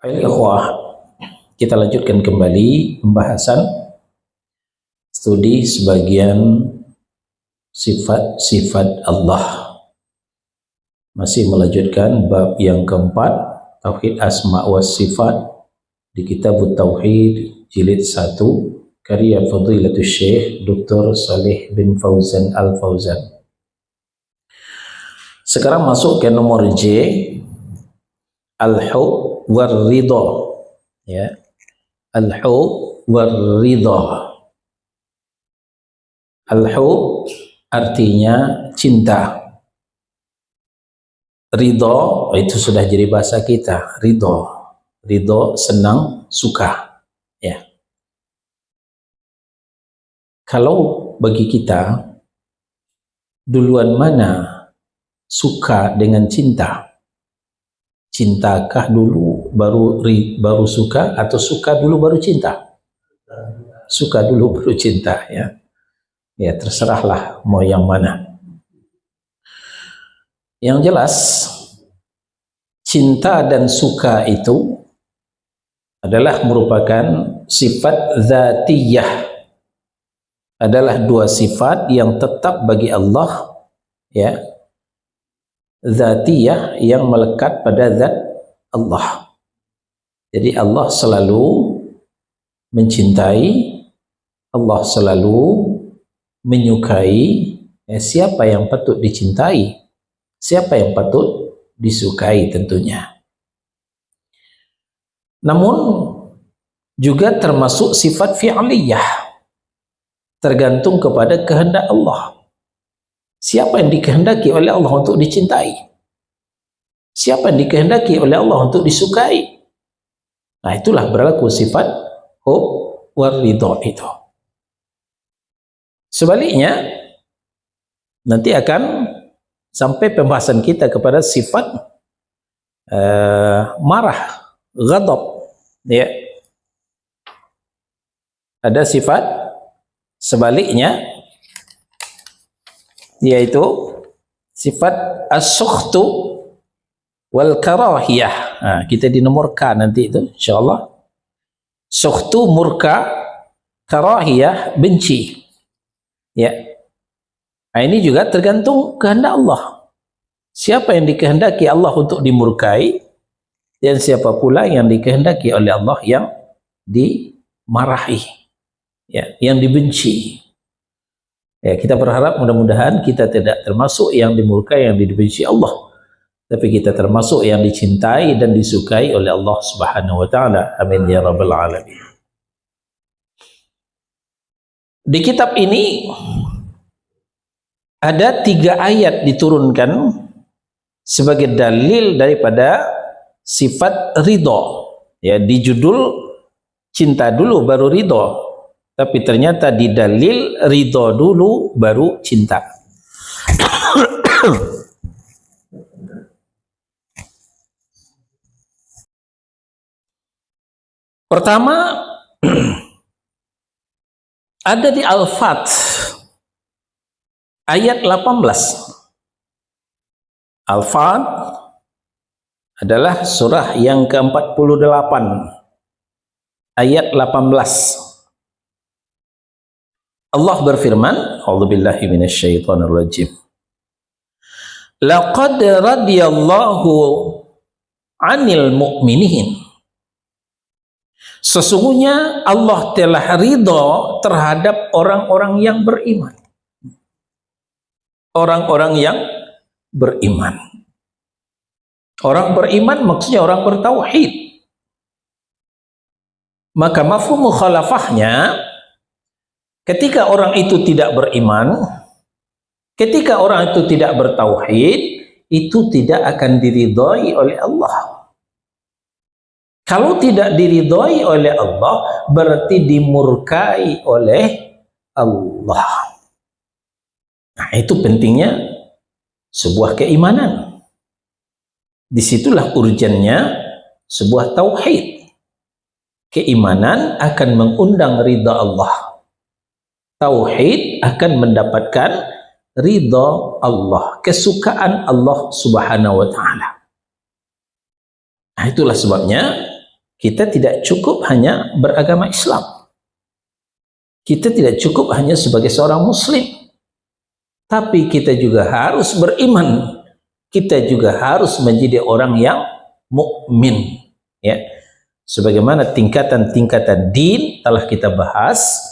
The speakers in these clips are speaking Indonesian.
Baik, ikhwah, kita lanjutkan kembali pembahasan studi sebagian sifat-sifat Allah. Masih melanjutkan bab yang keempat, Tauhid Asma wa Sifat di Kitab Tauhid jilid 1 karya Fadilatul Syekh Dr. Saleh bin Fauzan Al-Fauzan. Sekarang masuk ke nomor J, Al-Hub war-Ridha, ya. Al-Hub war-Ridha. Al-Hub artinya cinta. Ridho itu sudah jadi bahasa kita. Ridho senang, suka, ya. Kalau bagi kita, duluan mana suka dengan cinta? Cintakah dulu baru suka, atau suka dulu baru cinta? Suka dulu baru cinta, ya. Ya, terserahlah mau yang mana. Yang jelas, cinta dan suka itu adalah merupakan sifat dzatiyah, adalah dua sifat yang tetap bagi Allah, ya, dzatiyah yang melekat pada zat Allah. Jadi Allah selalu mencintai, Allah selalu menyukai, ya, siapa yang patut dicintai, siapa yang patut disukai tentunya. Namun juga termasuk sifat fi'liyah, tergantung kepada kehendak Allah. Siapa yang dikehendaki oleh Allah untuk dicintai, siapa yang dikehendaki oleh Allah untuk disukai. Nah, itulah berlaku sifat hub war ridha itu. Sebaliknya, nanti akan sampai pembahasan kita kepada sifat marah, ghadab, ya. Ada sifat sebaliknya, yaitu sifat as-sukhtu wal karahiyah. Nah, kita di nomor K nanti itu insyaallah. Sukhtu murka, karahiyah benci, ya. Nah, ini juga tergantung kehendak Allah. Siapa yang dikehendaki Allah untuk dimurkai, dan siapa pula yang dikehendaki oleh Allah yang dimarahi, ya, yang dibenci. Ya, kita berharap mudah-mudahan kita tidak termasuk yang dimurkai, yang dibenci Allah, tapi kita termasuk yang dicintai dan disukai oleh Allah Subhanahu wa taala. Amin ya rabbal alamin. Di kitab ini ada 3 ayat diturunkan sebagai dalil daripada sifat ridho, ya. Di judul cinta dulu baru ridho, tapi ternyata di dalil ridho dulu baru cinta. Pertama, ada di Al-Fat ayat 18. Al-Fat adalah surah yang ke-48 ayat 18. Allah berfirman, a'udzubillahi minasyaitonirrajim, laqad radiyallahu 'anil mu'minin, sesungguhnya Allah telah ridha terhadap orang-orang yang beriman. Orang-orang yang beriman. Orang beriman maksudnya orang bertauhid. Maka mafhum mukhalafahnya, ketika orang itu tidak beriman, ketika orang itu tidak bertauhid, itu tidak akan diridhai oleh Allah. Kalau tidak diridhai oleh Allah, berarti dimurkai oleh Allah. Nah, itu pentingnya sebuah keimanan. Disitulah urgennya sebuah tauhid. Keimanan akan mengundang ridha Allah. Tauhid akan mendapatkan ridha Allah, kesukaan Allah Subhanahu wa taala. Nah, itulah sebabnya Kita tidak cukup hanya beragama Islam. Kita tidak cukup hanya sebagai seorang muslim. Tapi kita juga harus beriman. Kita juga harus menjadi orang yang mukmin. Ya. Sebagaimana tingkatan-tingkatan din telah kita bahas.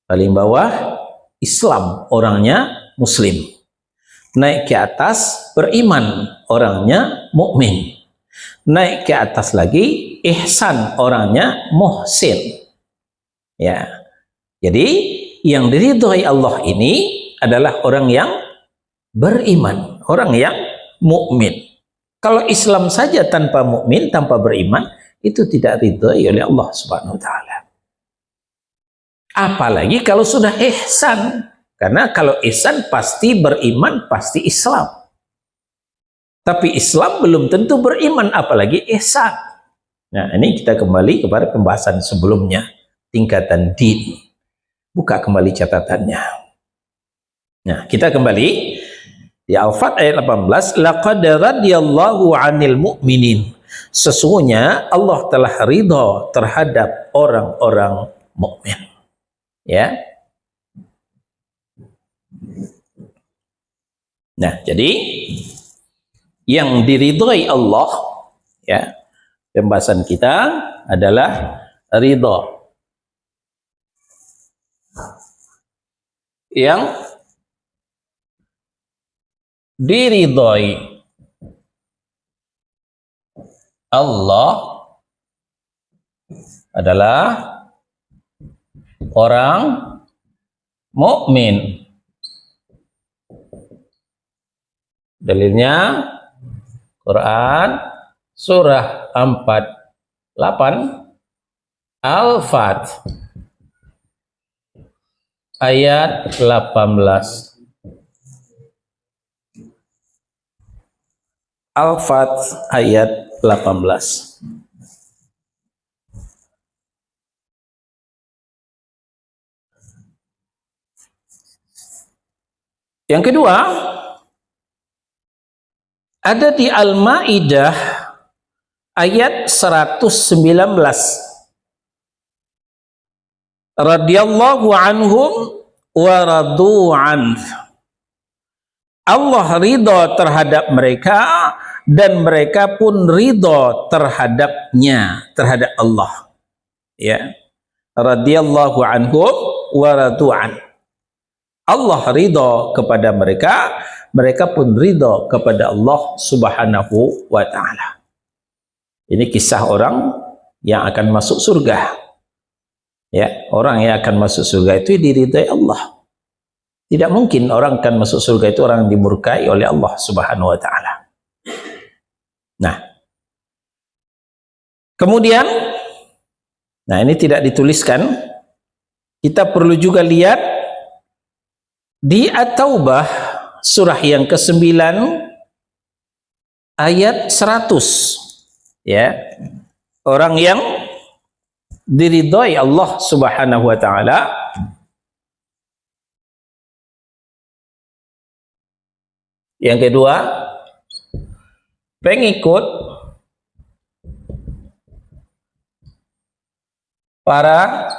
Paling bawah Islam, orangnya muslim. Naik ke atas beriman, orangnya mukmin. Naik ke atas lagi ihsan, orangnya muhsin. Ya. Jadi yang diridhoi Allah ini adalah orang yang beriman, orang yang mukmin. Kalau Islam saja tanpa mukmin, tanpa beriman, itu tidak ridhoi oleh Allah Subhanahu wa taala. Apalagi kalau sudah ihsan. Karena kalau ihsan pasti beriman, pasti Islam. Tapi Islam belum tentu beriman, apalagi ihsan. Nah, ini kita kembali kepada pembahasan sebelumnya, tingkatan din. Buka kembali catatannya. Nah, kita kembali di Al-Fat ayat 18, laqad radiyallahu 'anil mu'minin. Sesungguhnya Allah telah ridha terhadap orang-orang mukmin. Ya. Nah, jadi yang diridhoi Allah, ya, pembahasan kita adalah ridha. Yang diridhoi Allah adalah orang mukmin. Dalilnya Quran surah 48 Al-Fat ayat 18. Al-Fat ayat 18. Yang kedua, ada di Al-Maidah ayat 119. Radhiyallahu anhum wa radu anhu. Allah ridha terhadap mereka dan mereka pun ridha terhadapnya, terhadap Allah. Ya. Radhiyallahu anhum wa radu anhu. Allah ridha kepada mereka, mereka pun ridha kepada Allah Subhanahu wa taala. Ini kisah orang yang akan masuk surga. Ya, orang yang akan masuk surga itu diridhai Allah. Tidak mungkin orang akan masuk surga itu orang yang dimurkai oleh Allah Subhanahu wa taala. Nah, kemudian, nah ini tidak dituliskan. Kita perlu juga lihat di At-Taubah surah yang ke-9 ayat 100. Ya. Orang yang diridhai Allah Subhanahu wa taala yang kedua, pengikut para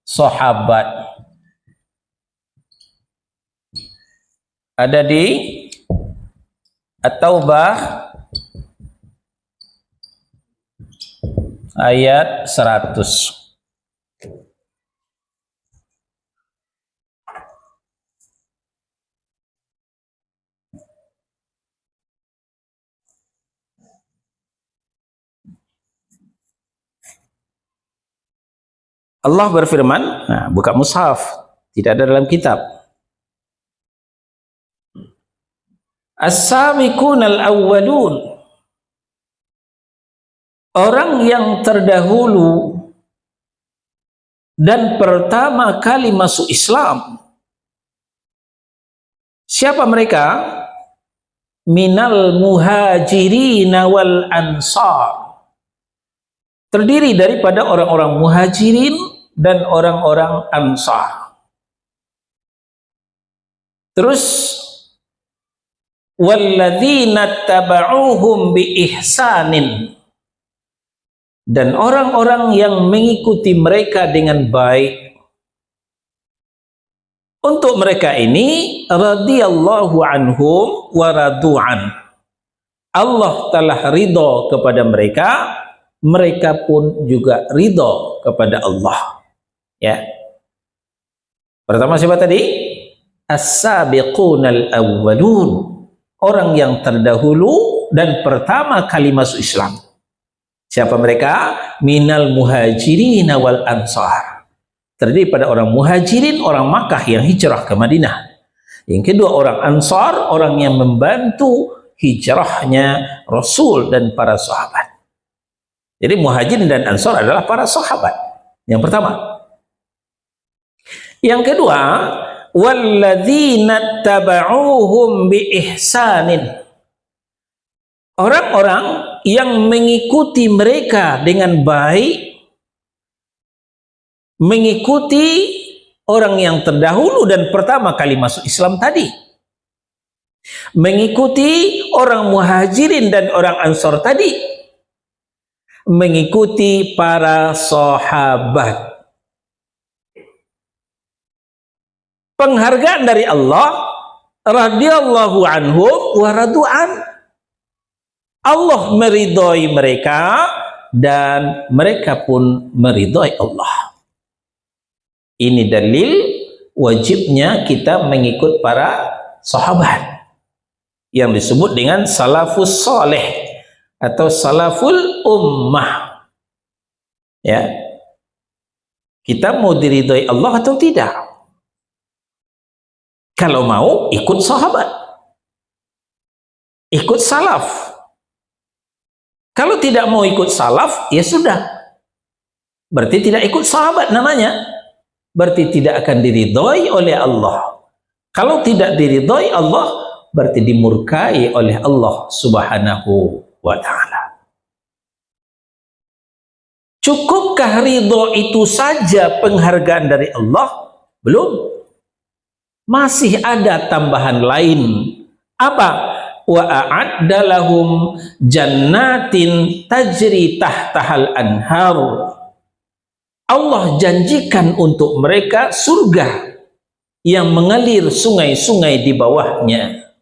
sahabat. Ada di At-Taubah ayat 100. Allah berfirman, nah, buka mushaf, tidak ada dalam kitab. As-sabiqunal awwalun, orang yang terdahulu dan pertama kali masuk Islam. Siapa mereka? Minal muhajirin wal ansar. Terdiri daripada orang-orang muhajirin dan orang-orang ansar. Terus walladzina taba'uhum bi ihsanin, dan orang-orang yang mengikuti mereka dengan baik. Untuk mereka ini radhiyallahu anhum wa radu'an. Allah telah ridho kepada mereka, mereka pun juga ridho kepada Allah. Ya. Pertama siapa tadi? As-sabiqunal awwalun. Orang yang terdahulu dan pertama kali masuk Islam. Siapa mereka? Minal muhajirin wal ansar. Terdiri pada orang muhajirin, orang Makkah yang hijrah ke Madinah. Yang kedua orang ansar, orang yang membantu hijrahnya Rasul dan para sahabat. Jadi muhajirin dan ansar adalah para sahabat. Yang pertama. Yang kedua, walladzina taba'uhum bi ihsanin. Orang-orang yang mengikuti mereka dengan baik, mengikuti orang yang terdahulu dan pertama kali masuk Islam tadi, mengikuti orang muhajirin dan orang ansor tadi, mengikuti para sahabat. Penghargaan dari Allah, radhiyallahu anhum wa radu'an. Allah meridhai mereka dan mereka pun meridhai Allah. Ini dalil wajibnya kita mengikut para sahabat yang disebut dengan salafus saleh atau salaful ummah. Ya. Kita mau diridhai Allah atau tidak? Kalau mau, ikut sahabat. Ikut salaf. Kalau tidak mau ikut salaf, ya sudah. Berarti tidak ikut sahabat namanya. Berarti tidak akan diridhai oleh Allah. Kalau tidak diridhai Allah, berarti dimurkai oleh Allah Subhanahu wa ta'ala. Cukupkah ridho itu saja penghargaan dari Allah? Belum. Masih ada tambahan lain. Apa? Wa a'adda lahum jannatin tajri tahtahal anhar. Allah janjikan untuk mereka surga yang mengalir sungai-sungai di bawahnya.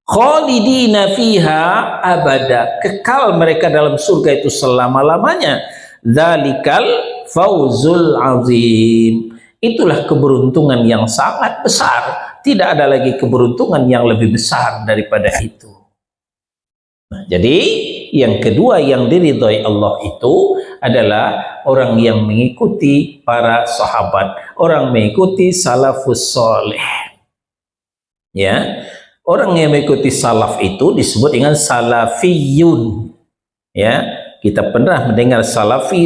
Khalidina fiha abada. Kekal mereka dalam surga itu selama-lamanya. Dzalikal fauzul azim. Itulah keberuntungan yang sangat besar. Tidak ada lagi keberuntungan yang lebih besar daripada itu. Nah, jadi yang kedua yang diridhai Allah itu adalah orang yang mengikuti para sahabat, orang mengikuti salafus soleh. Ya, orang yang mengikuti salaf itu disebut dengan salafiyun. Ya, kita pernah mendengar salafi.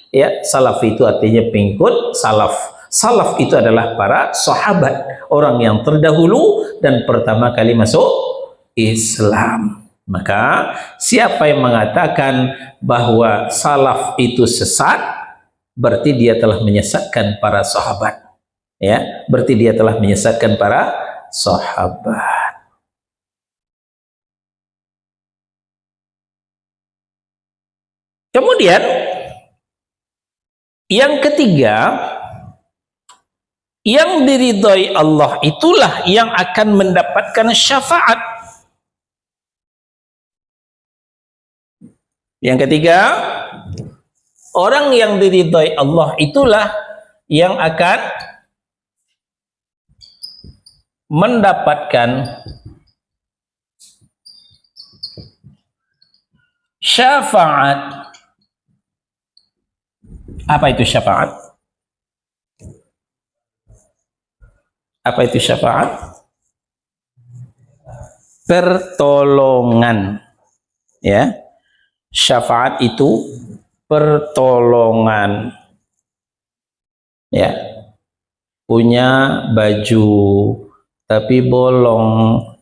Ya, salafi itu artinya pengikut salaf. Salaf itu adalah para sahabat, orang yang terdahulu dan pertama kali masuk Islam. Maka siapa yang mengatakan bahwa salaf itu sesat, berarti dia telah menyesatkan para sahabat. Ya, berarti dia telah menyesatkan para sahabat. Kemudian yang ketiga, yang diridhai Allah itulah yang akan mendapatkan syafaat. Yang ketiga, orang yang diridhai Allah itulah yang akan mendapatkan syafaat. Apa itu syafaat? Apa itu syafaat? Pertolongan. Ya. Syafaat itu pertolongan. Ya. Punya baju tapi bolong.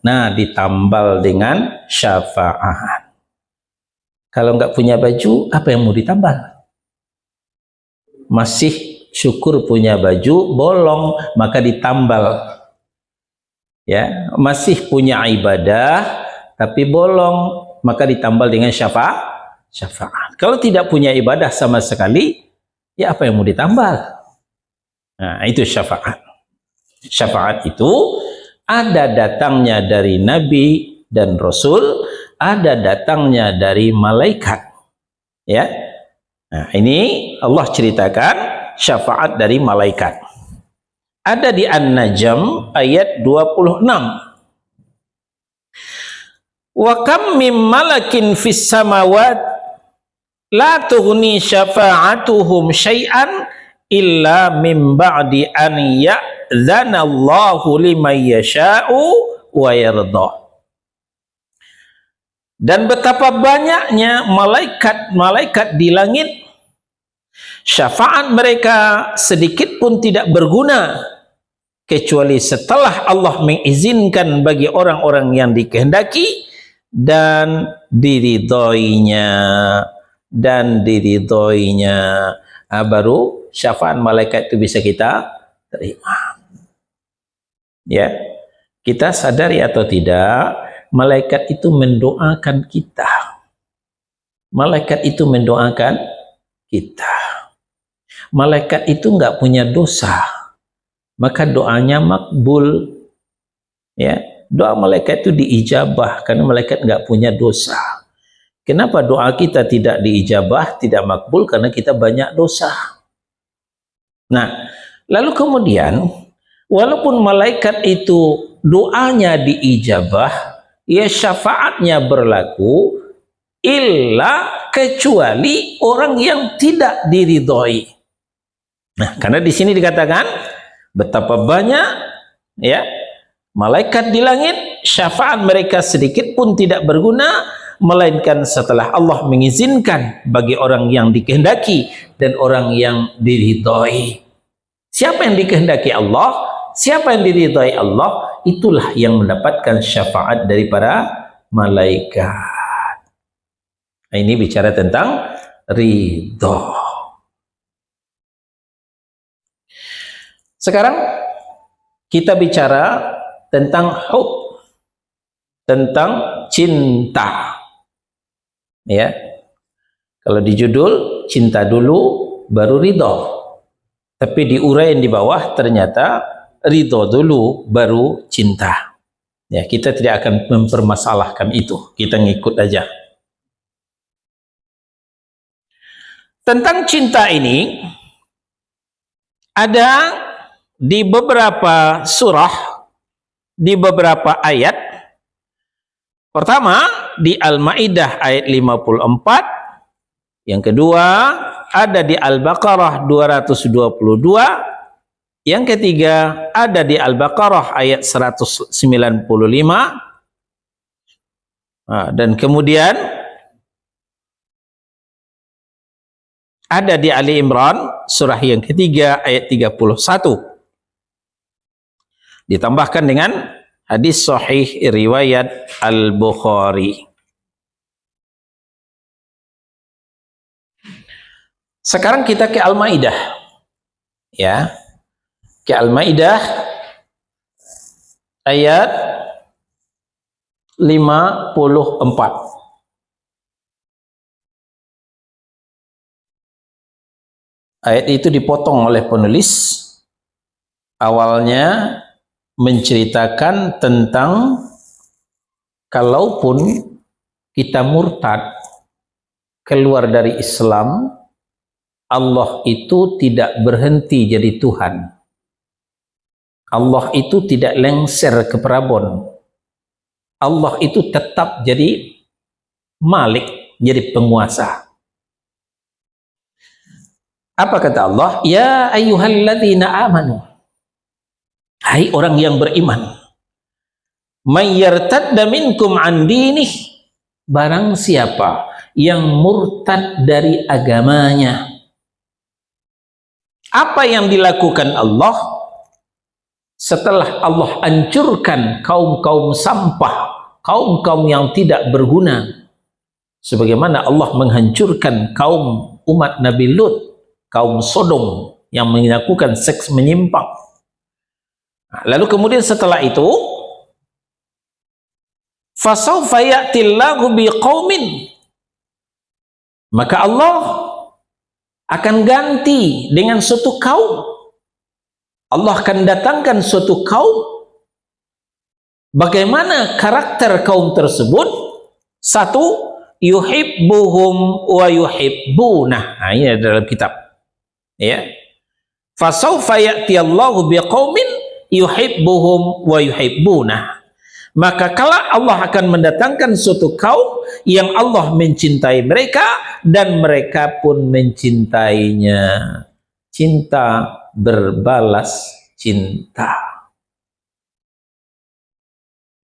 Nah, ditambal dengan syafaat. Kalau nggak punya baju, apa yang mau ditambal? Masih syukur punya baju bolong, maka ditambal. Ya, masih punya ibadah tapi bolong, maka ditambal dengan syafaat. syafaat. Kalau tidak punya ibadah sama sekali, ya apa yang mau ditambah? Nah, itu syafaat. Syafaat itu ada datangnya dari Nabi dan Rasul, ada datangnya dari malaikat. Ya. Nah, ini Allah ceritakan syafaat dari malaikat. Ada di An-Najm ayat 26. Wa kam mim malakin fis samawat la tughni syafa'atuhum syai'an illa min ba'di an ya'dzana Allahu liman yasha'u wa yarda. Dan betapa banyaknya malaikat-malaikat di langit, syafaat mereka sedikit pun tidak berguna kecuali setelah Allah mengizinkan bagi orang-orang yang dikehendaki dan diridhoinya, baru syafaat malaikat itu bisa kita terima. Ya, kita sadari atau tidak, malaikat itu mendoakan kita. Malaikat itu mendoakan kita. Malaikat itu enggak punya dosa, maka doanya makbul. Ya, doa malaikat itu diijabah karena malaikat enggak punya dosa. Kenapa doa kita tidak diijabah, tidak makbul? Karena kita banyak dosa. Nah, lalu kemudian walaupun malaikat itu doanya diijabah, ya syafaatnya berlaku illa kecuali orang yang tidak diridhoi. Nah, karena di sini dikatakan betapa banyak ya malaikat di langit, syafaat mereka sedikit pun tidak berguna melainkan setelah Allah mengizinkan bagi orang yang dikehendaki dan orang yang diridhoi. Siapa yang dikehendaki Allah, siapa yang diridhoi Allah, itulah yang mendapatkan syafaat dari para malaikat. Nah, ini bicara tentang ridho. Sekarang kita bicara tentang hub, tentang cinta. Ya, kalau di judul cinta dulu baru ridho, tapi di uraian di bawah ternyata ridho dulu baru cinta. Ya, kita tidak akan mempermasalahkan itu, kita ngikut aja. Tentang cinta ini ada di beberapa surah, di beberapa ayat. Pertama di Al-Maidah ayat 54, yang kedua ada di Al-Baqarah 222, yang ketiga ada di Al-Baqarah ayat 195, dan kemudian ada di Ali Imran surah yang ketiga ayat 31, ditambahkan dengan hadis sahih riwayat Al-Bukhari. Sekarang kita ke Al-Maidah. Ya. Ke Al-Maidah ayat 54. Ayat itu dipotong oleh penulis. Awalnya menceritakan tentang kalaupun kita murtad, keluar dari Islam, Allah itu tidak berhenti jadi Tuhan. Allah itu tidak lengser ke perabon. Allah itu tetap jadi Malik, jadi penguasa. Apa kata Allah? Ya ayyuhalladzina amanu, hai orang yang beriman, may yartadda minkum an dinih, barang siapa yang murtad dari agamanya. Apa yang dilakukan Allah setelah Allah hancurkan kaum-kaum sampah, kaum-kaum yang tidak berguna, sebagaimana Allah menghancurkan kaum umat Nabi Lut, kaum Sodom yang melakukan seks menyimpang. Lalu kemudian setelah itu, fasawfa ya'tillahu biqaumin, maka Allah akan ganti dengan suatu kaum. Allah akan datangkan suatu kaum. Bagaimana karakter kaum tersebut? Satu, yuhibbuhum wa yuhibbunah. Nah, ini dalam kitab. Ya. Fasawfa ya'ti Allahu biqaumin yuhibbuhum wa yuhibbunah. Maka kala Allah akan mendatangkan suatu kaum yang Allah mencintai mereka dan mereka pun mencintainya. Cinta berbalas cinta.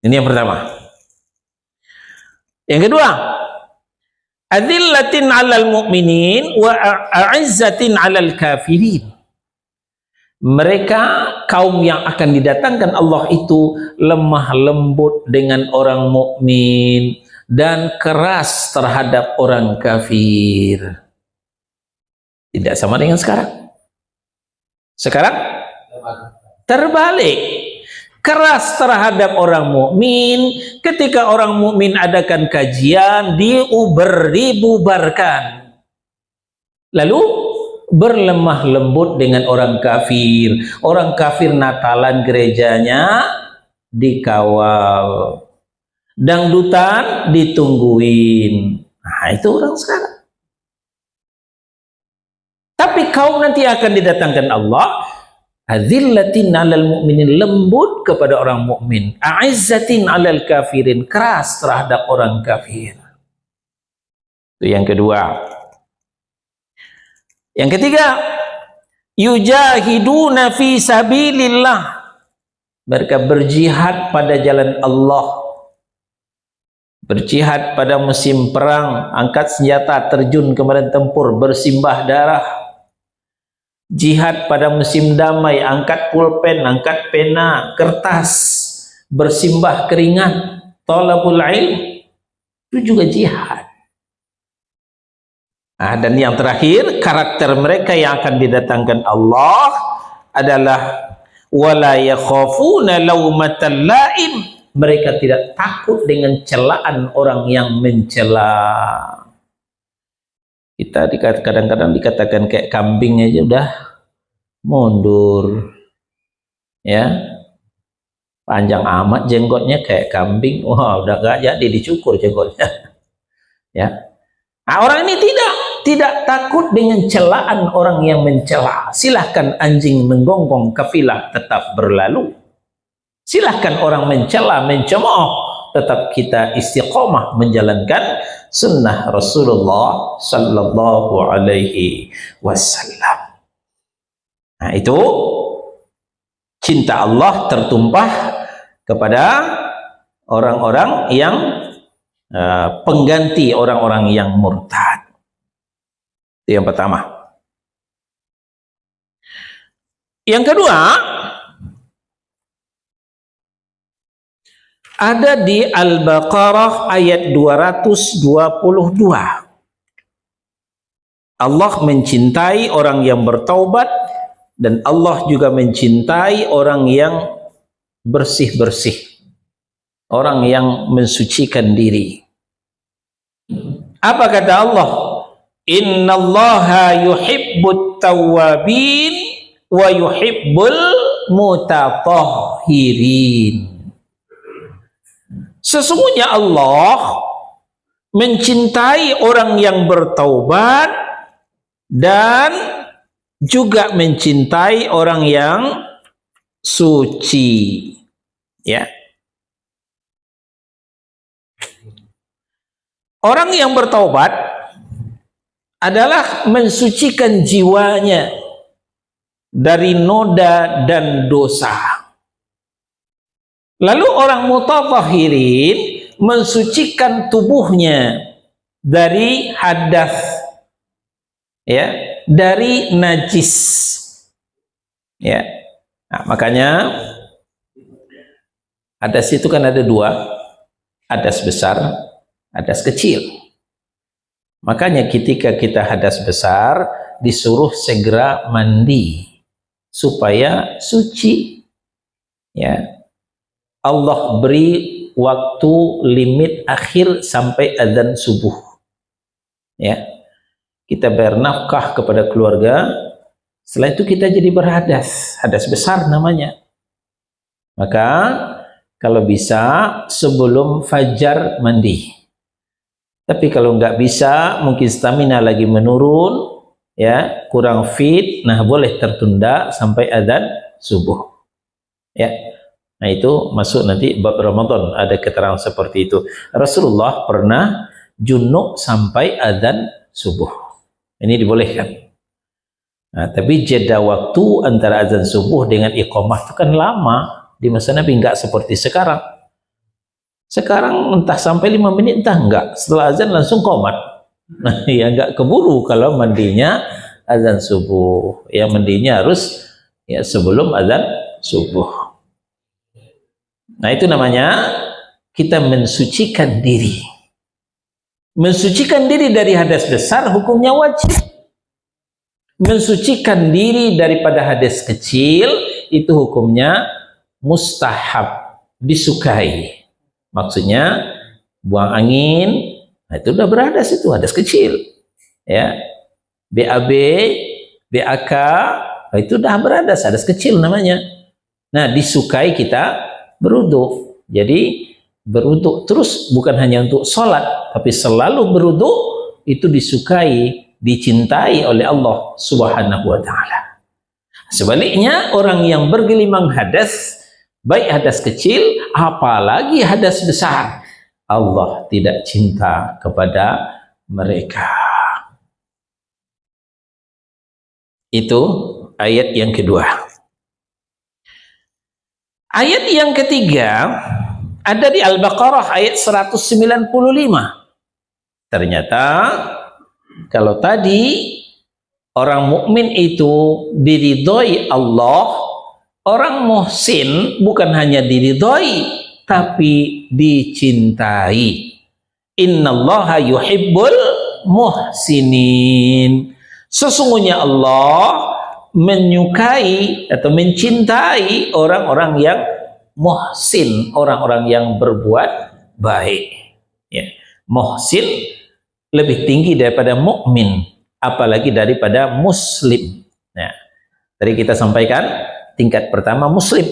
Ini yang pertama. Yang kedua, adillatin 'alal mu'minin wa a'izzatin 'alal kafirin. Mereka kaum yang akan didatangkan Allah itu lemah lembut dengan orang mukmin dan keras terhadap orang kafir. Tidak sama dengan sekarang. Sekarang terbalik. Keras terhadap orang mukmin, ketika orang mukmin adakan kajian dibubarkan. Lalu berlemah lembut dengan orang kafir. Orang kafir Natalan gerejanya dikawal, dangdutan ditungguin. Nah, itu orang sekarang. Tapi kaum nanti akan didatangkan Allah, azillatin 'alal mu'minin, lembut kepada orang mukmin, a'izzatin 'alal kafirin, keras terhadap orang kafir. Itu yang kedua. Yang ketiga, yujahiduna fi sabilillah. Mereka berjihad pada jalan Allah. Berjihad pada musim perang, angkat senjata, terjun ke medan tempur, bersimbah darah. Jihad pada musim damai, angkat pulpen, angkat pena, kertas, bersimbah keringat, talabul ilm, itu juga jihad. Nah, dan yang terakhir, karakter mereka yang akan didatangkan Allah adalah wala yakhafuna laumatal laim. Mereka tidak takut dengan celaan orang yang mencela. Kita kadang-kadang dikatakan kayak kambing aja udah mundur, ya, panjang amat jenggotnya kayak kambing, wah udah gak jadi dicukur jenggotnya, ya. Nah, orang ini tidak takut dengan celaan orang yang mencela. Silahkan anjing menggonggong, kafilah tetap berlalu. Silahkan orang mencela, mencemooh, tetap kita istiqomah menjalankan sunnah Rasulullah sallallahu alaihi wasallam. Nah, itu cinta Allah tertumpah kepada orang-orang yang pengganti orang-orang yang murtad. Itu yang pertama. Yang kedua, ada di Al-Baqarah ayat 222. Allah mencintai orang yang bertaubat dan Allah juga mencintai orang yang bersih-bersih, orang yang mensucikan diri. Apa kata Allah? Innallaha yuhibbut tawwabin wa yuhibbul mutatahhirin. Sesungguhnya Allah mencintai orang yang bertaubat dan juga mencintai orang yang suci, ya. Orang yang bertaubat adalah mensucikan jiwanya dari noda dan dosa. Lalu orang mutatahhirin mensucikan tubuhnya dari hadas, ya, dari najis, ya. Nah, makanya hadas itu kan ada dua, hadas besar, hadas kecil. Makanya ketika kita hadas besar disuruh segera mandi supaya suci, ya. Allah beri waktu limit akhir sampai adzan subuh, ya. kita bayar nafkah kepada keluarga, setelah itu kita jadi berhadas, hadas besar namanya. Maka kalau bisa sebelum fajar mandi. Tapi kalau nggak bisa, mungkin stamina lagi menurun, ya, kurang fit, nah boleh tertunda sampai adzan subuh. Ya. Nah itu masuk nanti bab Ramadan, ada keterangan seperti itu. Rasulullah pernah junub sampai adzan subuh. Ini dibolehkan. Nah, tapi jeda waktu antara azan subuh dengan iqamah itu kan lama. Di masa Nabi nggak seperti sekarang. Sekarang entah sampai 5 menit, entah enggak. Setelah azan langsung qomat. Nah, ya nggak keburu kalau mandinya azan subuh. Ya mandinya harus ya sebelum azan subuh. Nah, itu namanya kita mensucikan diri. Mensucikan diri dari hadas besar hukumnya wajib. Mensucikan diri daripada hadas kecil itu hukumnya mustahab, disukai. Maksudnya buang angin, nah itu udah berhadas, itu hadas kecil. Ya. BAB, BAK, nah itu udah berhadas, hadas kecil namanya. Nah, disukai kita berwudu. Jadi berwudu terus bukan hanya untuk sholat, tapi selalu berwudu itu disukai, dicintai oleh Allah Subhanahu wa taala. Sebaliknya orang yang bergelimang hadas, baik hadas kecil apalagi hadas besar, Allah tidak cinta kepada mereka. Itu ayat yang kedua. Ayat yang ketiga ada di Al-Baqarah ayat 195. Ternyata kalau tadi orang mukmin itu diridhoi Allah, orang muhsin bukan hanya diridhoi tapi dicintai. Innallaha yuhibbul muhsinin. Sesungguhnya Allah menyukai atau mencintai orang-orang yang muhsin, orang-orang yang berbuat baik. Ya. Muhsin lebih tinggi daripada mukmin, apalagi daripada muslim. Nah, tadi kita sampaikan tingkat pertama muslim,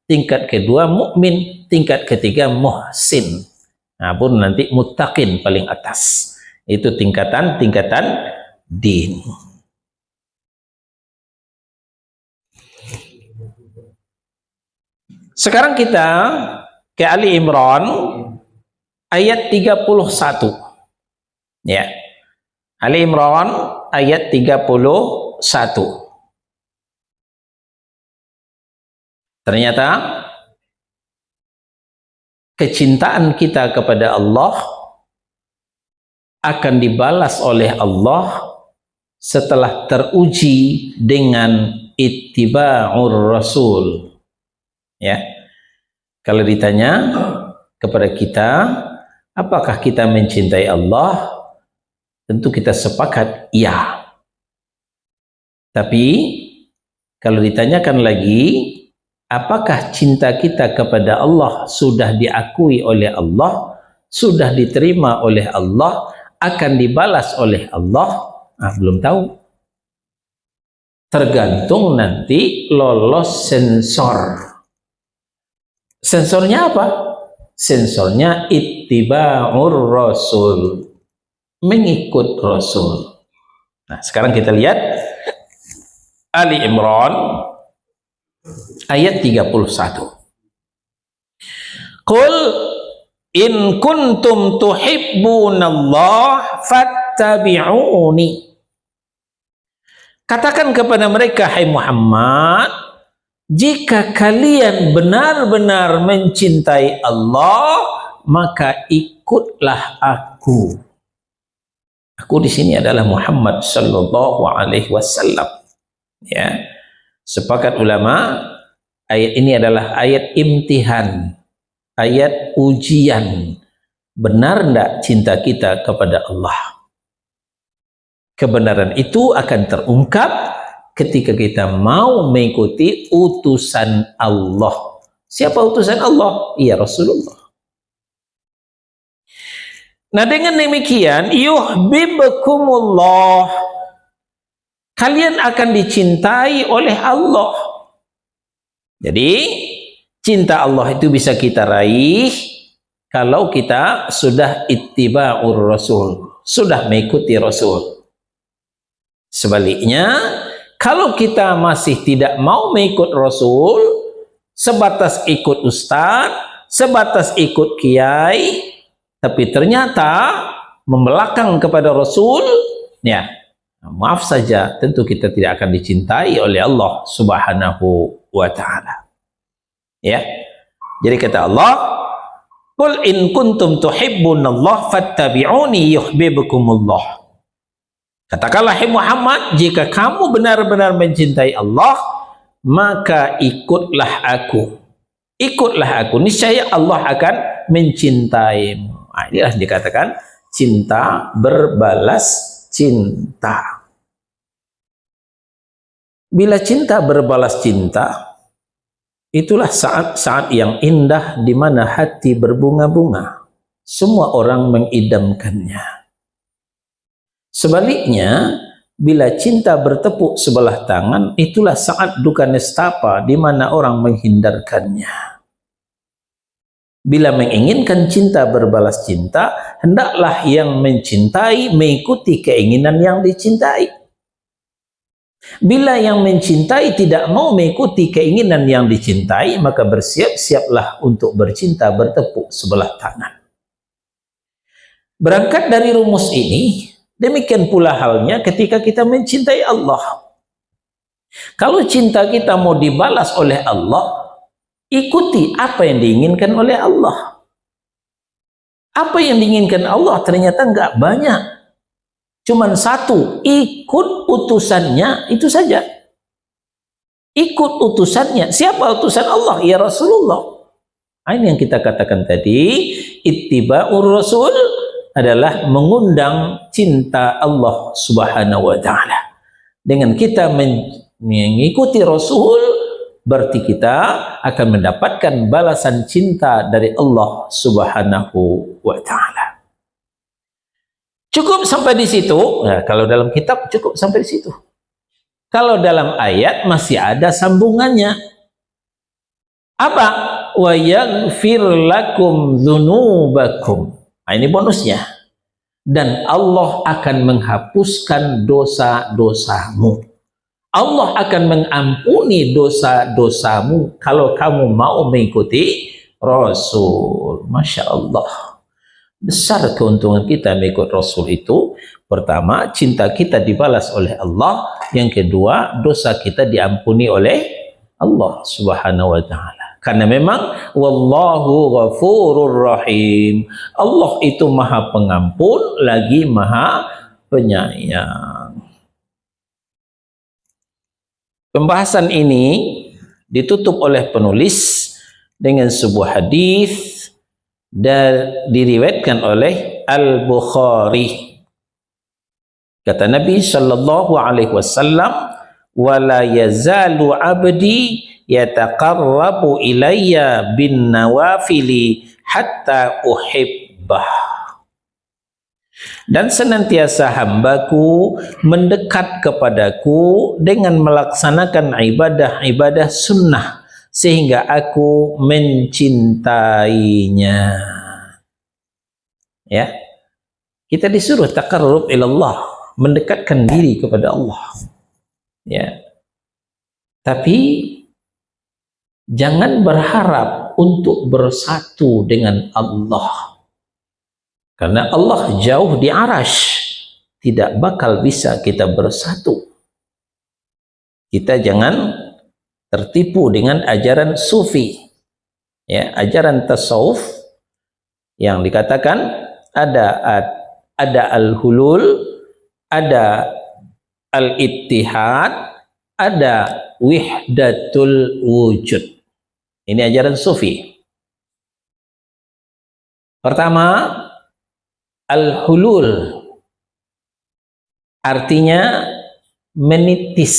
tingkat kedua mukmin, tingkat ketiga muhsin. Nah, pun nanti muttaqin paling atas. Itu tingkatan-tingkatan din. Sekarang kita ke Ali Imran ayat 31. Ya. Ali Imran ayat 31. Ternyata kecintaan kita kepada Allah akan dibalas oleh Allah setelah teruji dengan ittiba'ur rasul. Ya, kalau ditanya kepada kita, apakah kita mencintai Allah? Tentu kita sepakat, ya. Tapi kalau ditanyakan lagi, apakah cinta kita kepada Allah sudah diakui oleh Allah, sudah diterima oleh Allah, akan dibalas oleh Allah? Nah, belum tahu. Tergantung nanti lolos sensor. Sensornya apa? Sensornya ittiba'ur rasul, mengikut Rasul. Nah, sekarang kita lihat Ali Imran ayat 31. Qul in kuntum tuhibbunallah fattabi'uni. Katakan kepada mereka, hai Muhammad, jika kalian benar-benar mencintai Allah, maka ikutlah aku. Aku di sini adalah Muhammad sallallahu alaihi wasallam. Ya. Sepakat ulama, ayat ini adalah ayat imtihan, ayat ujian. Benar enggak cinta kita kepada Allah? Kebenaran itu akan terungkap ketika kita mau mengikuti utusan Allah. Siapa utusan Allah? Ya Rasulullah. Nah, dengan demikian yuhibbukumullah, kalian akan dicintai oleh Allah. Jadi cinta Allah itu bisa kita raih kalau kita sudah ittiba'ur Rasul, sudah mengikuti Rasul. Sebaliknya, kalau kita masih tidak mau mengikut Rasul, sebatas ikut ustaz, sebatas ikut kiai, tapi ternyata membelakang kepada Rasul, ya, maaf saja, tentu kita tidak akan dicintai oleh Allah Subhanahu wa ta'ala. Ya. Jadi kata Allah, "Qul in kuntum tuhibbunallah fattabi'uni yuhibbukumullah." Katakanlah, hai Muhammad, jika kamu benar-benar mencintai Allah, maka ikutlah aku. Ikutlah aku, niscaya Allah akan mencintaimu. Nah, inilah dikatakan cinta berbalas cinta. Bila cinta berbalas cinta, itulah saat-saat yang indah di mana hati berbunga-bunga. Semua orang mengidamkannya. Sebaliknya, bila cinta bertepuk sebelah tangan, itulah saat duka nestapa di mana orang menghindarkannya. Bila menginginkan cinta berbalas cinta, hendaklah yang mencintai mengikuti keinginan yang dicintai. Bila yang mencintai tidak mau mengikuti keinginan yang dicintai, maka bersiap-siaplah untuk bercinta bertepuk sebelah tangan. Berangkat dari rumus ini, demikian pula halnya ketika kita mencintai Allah. Kalau cinta kita mau dibalas oleh Allah, ikuti apa yang diinginkan oleh Allah. Apa yang diinginkan Allah ternyata enggak banyak. Cuman satu, ikut utusannya, itu saja. Ikut utusannya. Siapa utusan Allah? Ya Rasulullah. Ini yang kita katakan tadi, ittiba'ur Rasul adalah mengundang cinta Allah Subhanahu wa ta'ala. Dengan kita mengikuti Rasul, berarti kita akan mendapatkan balasan cinta dari Allah Subhanahu wa ta'ala. Cukup sampai di situ. Nah, kalau dalam kitab cukup sampai di situ. Kalau dalam ayat masih ada sambungannya. Apa? Wa yaghfir lakum dzunubakum. Nah, ini bonusnya. Dan Allah akan menghapuskan dosa-dosamu. Allah akan mengampuni dosa-dosamu kalau kamu mau mengikuti Rasul. Masya Allah. Besar keuntungan kita mengikut Rasul itu. Pertama, cinta kita dibalas oleh Allah. Yang kedua, dosa kita diampuni oleh Allah Subhanahu wa ta'ala. Karena memang wallahu ghafurur rahim. Allah itu maha pengampun lagi maha penyayang. Pembahasan ini ditutup oleh penulis dengan sebuah hadis dan diriwayatkan oleh Al-Bukhari. Kata Nabi sallallahu alaihi wasallam, "Wala yazalu 'abdi yataqarrabu ilayya bin nawafili hatta uhibbah." Dan senantiasa hambaku mendekat kepadaku dengan melaksanakan ibadah-ibadah sunnah sehingga aku mencintainya. Ya, kita disuruh taqarrub ilallah, mendekatkan diri kepada Allah. Ya, tapi jangan berharap untuk bersatu dengan Allah. Karena Allah jauh di arasy, tidak bakal bisa kita bersatu. Kita jangan tertipu dengan ajaran sufi. Ya, ajaran tasawuf yang dikatakan ada al-hulul, ada al-ittihad, ada wihdatul wujud. Ini ajaran sufi. Pertama, al-hulul artinya menitis.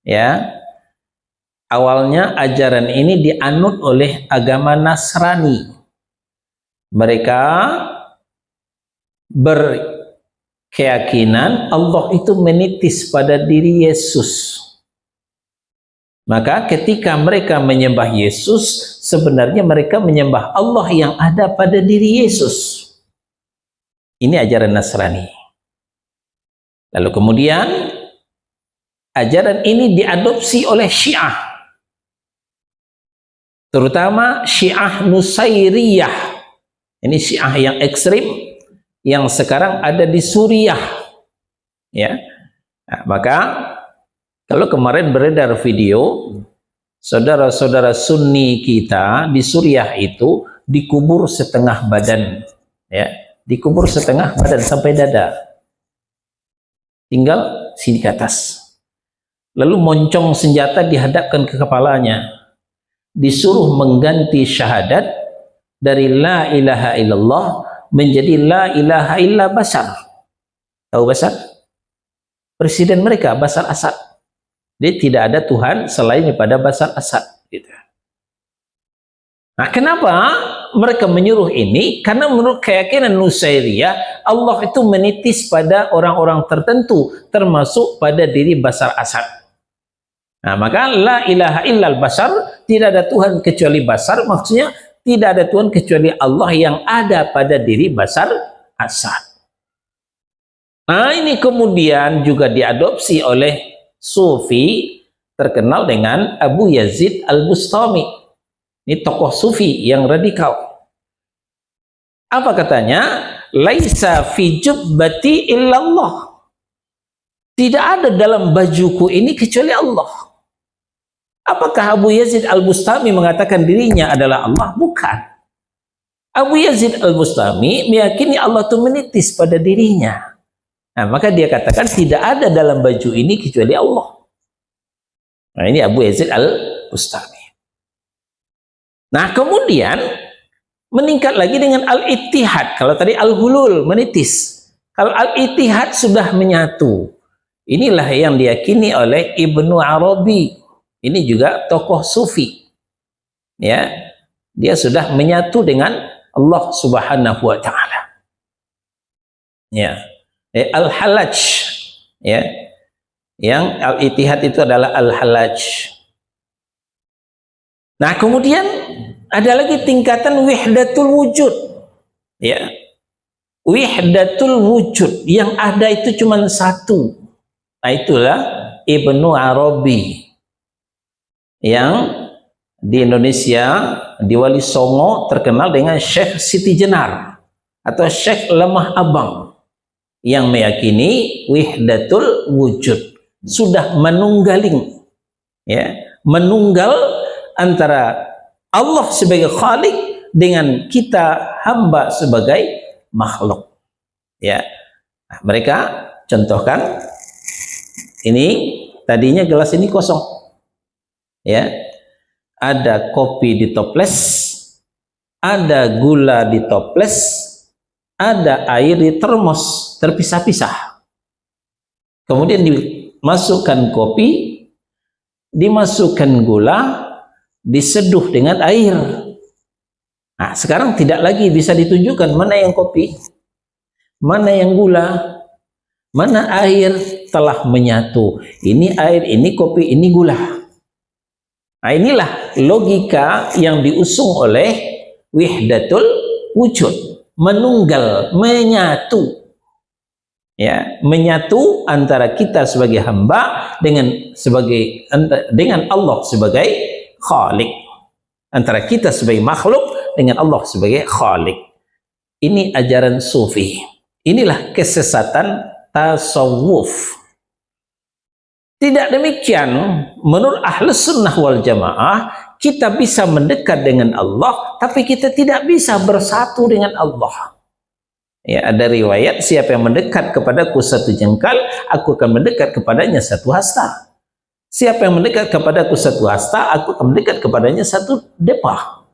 Ya. Awalnya ajaran ini dianut oleh agama Nasrani. Mereka keyakinan Allah itu menitis pada diri Yesus. Maka ketika mereka menyembah Yesus, sebenarnya mereka menyembah Allah yang ada pada diri Yesus. Ini ajaran Nasrani. Lalu kemudian ajaran ini diadopsi oleh Syiah, terutama Syiah Nusairiyah. Ini Syiah yang ekstrim yang sekarang ada di Suriah, ya. Nah, maka kalau kemarin beredar video saudara-saudara Sunni kita di Suriah itu dikubur setengah badan, ya, dikubur setengah badan sampai dada, tinggal sini ke atas. Lalu moncong senjata dihadapkan ke kepalanya, disuruh mengganti syahadat dari la ilaha illallah menjadi la ilaha illa Bashar. Tahu Bashar? Presiden mereka Bashar Assad. Dia tidak ada Tuhan selain daripada Bashar Assad, gitu. Nah, kenapa mereka menyuruh ini? Karena menurut keyakinan Nusairiyah, Allah itu menitis pada orang-orang tertentu, termasuk pada diri Bashar Assad. Nah, maka la ilaha illal Bashar, tidak ada Tuhan kecuali Bashar, maksudnya tidak ada Tuhan kecuali Allah yang ada pada diri Bashar Assad. Nah, ini kemudian juga diadopsi oleh Sufi terkenal dengan Abu Yazid Al-Bustami. Ini tokoh Sufi yang radikal. Apa katanya? Laisa fi jubbati illallah. Tidak ada dalam bajuku ini kecuali Allah. Apakah Abu Yazid Al-Bustami mengatakan dirinya adalah Allah? Bukan. Abu Yazid Al-Bustami meyakini Allah itu menitis pada dirinya. Nah, maka dia katakan tidak ada dalam baju ini kecuali Allah. Nah, ini Abu Yazid Al-Bustami. Nah, kemudian meningkat lagi dengan al-ittihad. Kalau tadi al-hulul, menitis. Kalau al-ittihad sudah menyatu. Inilah yang diyakini oleh Ibnu Arabi. Ini juga tokoh Sufi. Ya, dia sudah menyatu dengan Allah Subhanahu wa taala. Ya. Al-Halaj, ya. Yang al-ittihad itu adalah al-Halaj. Nah, kemudian ada lagi tingkatan wihdatul wujud, ya, wihdatul wujud, yang ada itu cuma satu. Nah, itulah Ibnu Arabi yang di Indonesia di Wali Songo terkenal dengan Syekh Siti Jenar atau Syekh Lemah Abang, yang meyakini wihdatul wujud, sudah menunggaling, ya, menunggal antara Allah sebagai Khalik dengan kita hamba sebagai makhluk, ya. Nah, mereka contohkan ini, tadinya gelas ini kosong, ya, ada kopi di toples, ada gula di toples, ada air di termos, terpisah-pisah. Kemudian dimasukkan kopi, dimasukkan gula, diseduh dengan air. Nah, sekarang tidak lagi bisa ditunjukkan mana yang kopi, mana yang gula, mana air, telah menyatu. Ini air, ini kopi, ini gula. Nah, inilah logika yang diusung oleh wihdatul wujud, menunggal, menyatu. Ya, menyatu antara kita sebagai hamba dengan Allah sebagai Khalik, antara kita sebagai makhluk dengan Allah sebagai Khalik. Ini ajaran Sufi. Inilah kesesatan tasawuf. Tidak demikian, menurut Ahlus Sunnah wal Jamaah, kita bisa mendekat dengan Allah, tapi kita tidak bisa bersatu dengan Allah. Ya, ada riwayat, siapa yang mendekat kepadaku satu jengkal, aku akan mendekat kepadanya satu hasta. Siapa yang mendekat kepadaku satu hasta, aku akan mendekat kepadanya satu depah.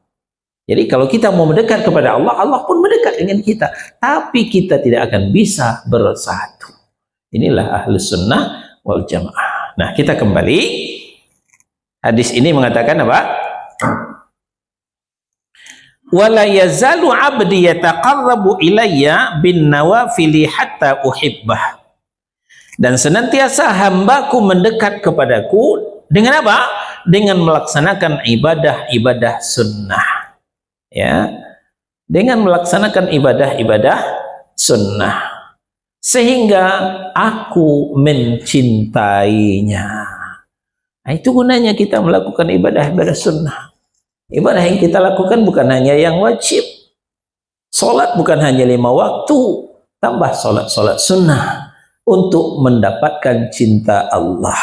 Jadi kalau kita mau mendekat kepada Allah, Allah pun mendekat dengan kita. Tapi kita tidak akan bisa bersatu. Inilah Ahlus Sunnah wal Jamaah. Nah, kita kembali. Hadis ini mengatakan apa? wala yazalu 'abdi yataqarrabu ilayya bin nawafili hatta uhibbah. Dan senantiasa hambaku mendekat kepadaku dengan apa? Dengan melaksanakan ibadah-ibadah sunnah. Ya, dengan melaksanakan ibadah-ibadah sunnah, sehingga aku mencintainya. Nah, itu gunanya kita melakukan ibadah-ibadah sunnah. Ibadah yang kita lakukan bukan hanya yang wajib. Salat bukan hanya 5 waktu, tambah salat-salat sunnah untuk mendapatkan cinta Allah.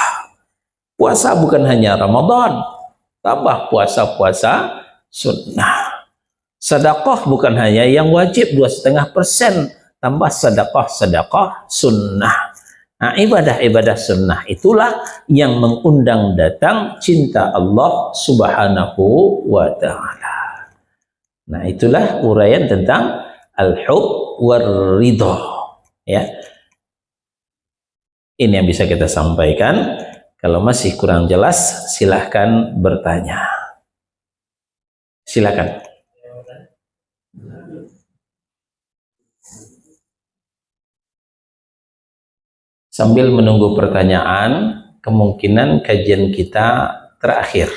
Puasa bukan hanya Ramadan, tambah puasa-puasa sunnah. Sedekah bukan hanya yang wajib 2,5%, tambah sedekah sunnah. Nah, ibadah-ibadah sunnah itulah yang mengundang datang cinta Allah Subhanahu wa ta'ala. Nah, itulah uraian tentang al-hub war ridha. Ya. Ini yang bisa kita sampaikan. Kalau masih kurang jelas, silahkan bertanya. Silakan. Sambil menunggu pertanyaan, kemungkinan kajian kita terakhir.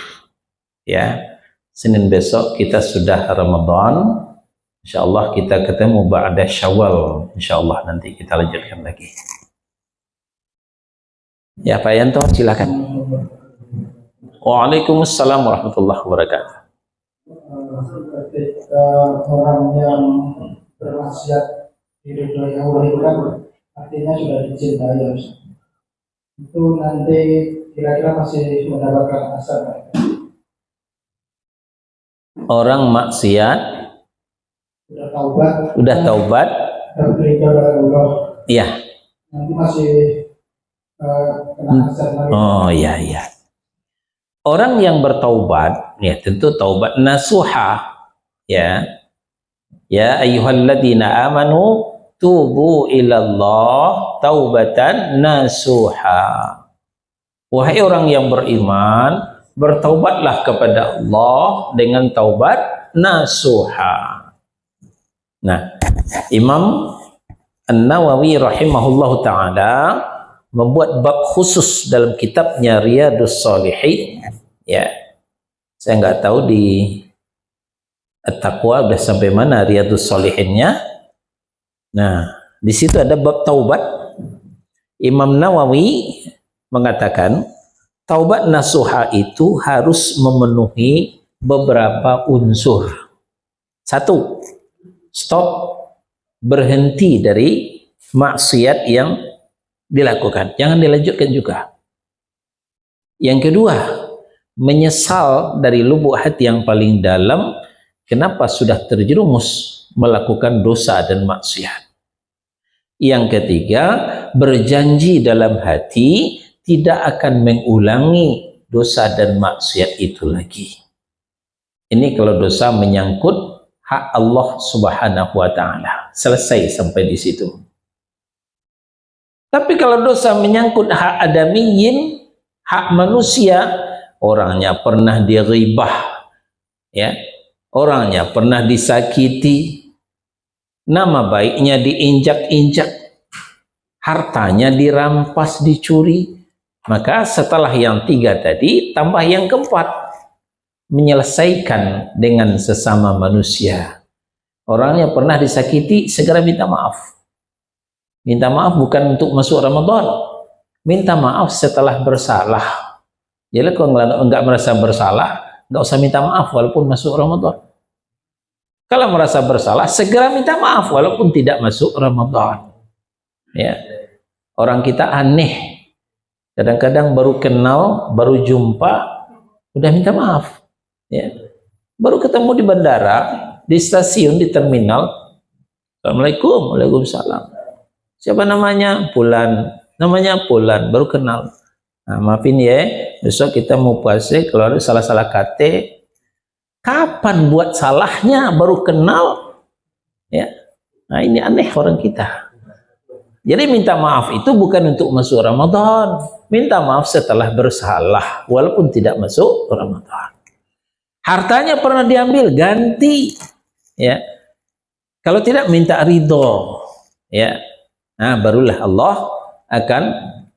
Ya, Senin besok kita sudah Ramadan. Insyaallah kita ketemu ba'da Syawal. Insyaallah nanti kita lanjutkan lagi. Ya, Pak Yanto, silakan. Waalaikumsalam warahmatullahi wabarakatuh. Ketika orang yang bermaksiat diridhoi Allah itu kan artinya sudah dicintai ya, itu nanti kira-kira masih mendapatkan asar. Orang maksiat udah taubat berdoa kepada Allah, iya, nanti masih kena asar lagi. Oh iya. Orang yang bertaubat, ya tentu taubat nasuha, ya. Ya ayyuhalladzina amanu tubu ilallah taubatan nasuha. Wahai orang yang beriman, bertaubatlah kepada Allah dengan taubat nasuha. Nah, Imam An-Nawawi rahimahullahu ta'ala membuat bab khusus dalam kitabnya Riyadhus Shalihin. Ya, saya nggak tahu di At-Taqwa udah sampai mana Riyadhus Shalihinnya. Nah, di situ ada bab taubat. Imam Nawawi mengatakan taubat nasuha itu harus memenuhi beberapa unsur. 1, stop, berhenti dari maksiat yang dilakukan, jangan dilanjutkan juga. Yang kedua, menyesal dari lubuk hati yang paling dalam kenapa sudah terjerumus melakukan dosa dan maksiat. Yang ketiga, berjanji dalam hati tidak akan mengulangi dosa dan maksiat itu lagi. Ini kalau dosa menyangkut hak Allah Subhanahu wa ta'ala, selesai sampai di situ. Tapi kalau dosa menyangkut hak adamiyin, hak manusia, orangnya pernah diribah, ya, orangnya pernah disakiti, nama baiknya diinjak-injak, hartanya dirampas, dicuri, maka setelah yang 3 tadi, tambah yang keempat, menyelesaikan dengan sesama manusia. Orangnya pernah disakiti, segera minta maaf. Minta maaf bukan untuk masuk Ramadan, minta maaf setelah bersalah. Jadi kalau enggak merasa bersalah, enggak usah minta maaf walaupun masuk Ramadan. Kalau merasa bersalah, segera minta maaf walaupun tidak masuk Ramadan. Ya, orang kita aneh. Kadang-kadang baru kenal, baru jumpa, udah minta maaf. Ya, baru ketemu di bandara, di stasiun, di terminal. Assalamualaikum, waalaikumsalam. Siapa namanya? Pulan. Namanya Pulan, baru kenal. Nah, maafin ya, besok kita mau puasa, kalau ada salah-salah kata, kapan buat salahnya baru kenal? Ya. Nah, ini aneh orang kita. Jadi minta maaf itu bukan untuk masuk Ramadan. Minta maaf setelah bersalah, walaupun tidak masuk Ramadan. Hartanya pernah diambil, ganti. ya. Kalau tidak minta ridho, ya, nah barulah Allah akan